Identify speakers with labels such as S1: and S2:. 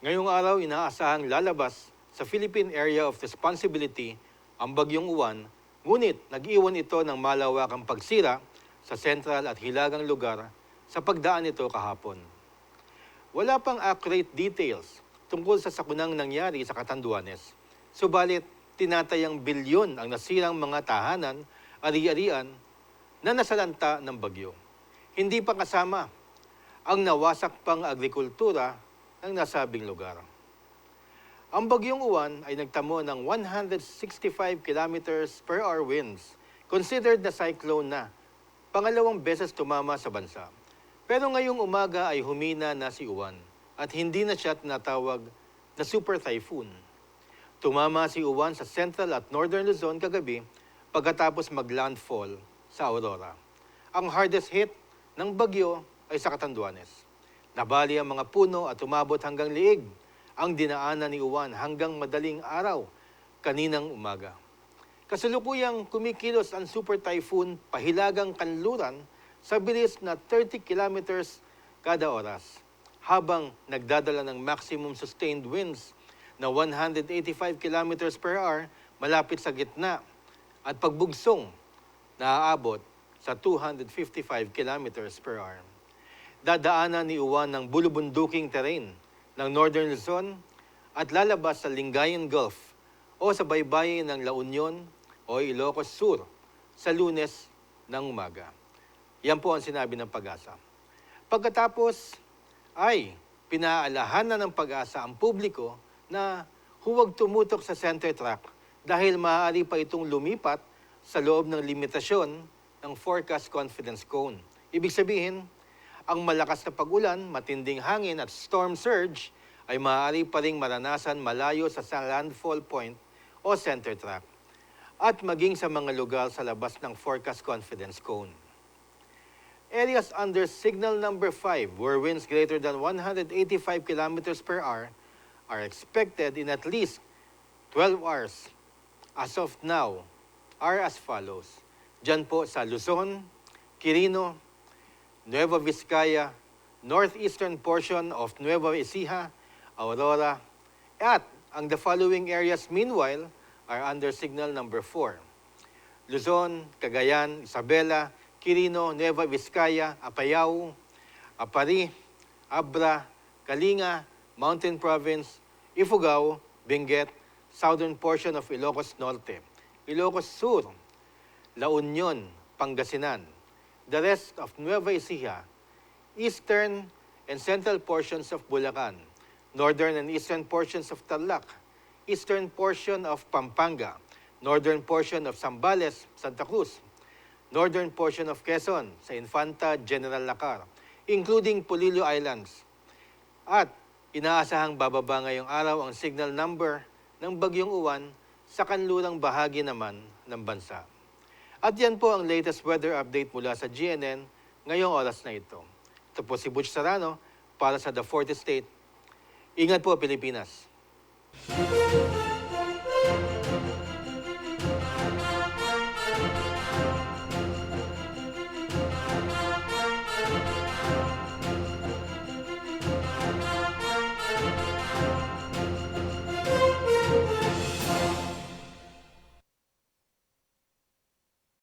S1: Ngayong araw, inaasahang lalabas sa Philippine Area of Responsibility ang Bagyong Uwan, ngunit nag-iwan ito ng malawakang pagsira sa sentral at hilagang lugar sa pagdaan nito kahapon. Wala pang accurate details tungkol sa sakunang nangyari sa Catanduanes, subalit tinatayang bilyon ang nasirang mga tahanan, ari-arian na nasalanta ng bagyo. Hindi pa kasama ang nawasak pang agrikultura ng nasabing lugar. Ang Bagyong Uwan ay nagtamo ng 165 kilometers per hour winds, considered na cyclone na, pangalawang beses tumama sa bansa. Pero ngayong umaga ay humina na si Uwan at hindi na siya tinatawag na super typhoon. Tumama si Uwan sa Central at Northern Luzon kagabi pagkatapos mag-landfall sa Aurora. Ang hardest hit ng bagyo ay sa Catanduanes. Nabali ang mga puno at umabot hanggang liig ang dinaanan ni Uwan hanggang madaling araw kaninang umaga. Kasalukuyang kumikilos ang super typhoon pahilagang kanluran sa bilis na 30 kilometers kada oras, habang nagdadala ng maximum sustained winds na 185 kilometers per hour malapit sa gitna at pagbugsong na aabot sa 255 kilometers per hour. Dadaanan ni Uwan ng bulubunduking terrain ng Northern Luzon at lalabas sa Lingayen Gulf o sa baybayin ng La Union o Ilocos Sur sa Lunes ng umaga. Yan po ang sinabi ng Pag-asa. Pagkatapos ay pinaalahanan ng Pag-asa ang publiko na huwag tumutok sa center track dahil maaari pa itong lumipat sa loob ng limitasyon ng forecast confidence cone. Ibig sabihin, ang malakas na pag-ulan, matinding hangin at storm surge ay maaari pa ring maranasan malayo sa landfall point o center track at maging sa mga lugar sa labas ng forecast confidence cone. Areas under signal number 5 where winds greater than 185 kilometers per hour are expected in at least 12 hours as of now are as follows. Diyan po sa Luzon, Quirino, Nueva Vizcaya, northeastern portion of Nueva Ecija, Aurora, at ang the following areas meanwhile are under signal number 4. Luzon, Cagayan, Isabela, Quirino, Nueva Vizcaya, Apayao, Apari, Abra, Kalinga, Mountain Province, Ifugao, Benguet, southern portion of Ilocos Norte, Ilocos Sur, La Union, Pangasinan, the rest of Nueva Ecija, eastern and central portions of Bulacan, northern and eastern portions of Tarlac, eastern portion of Pampanga, northern portion of Zambales, Santa Cruz, northern portion of Quezon sa Infanta General Lacar, including Polillo Islands. At inaasahang bababa ngayong araw ang signal number ng Bagyong Uwan sa kanlurang bahagi naman ng bansa. At yan po ang latest weather update mula sa GNN ngayong oras na ito. Ito po si Butch Serrano para sa The 40th State. Ingat po, Pilipinas!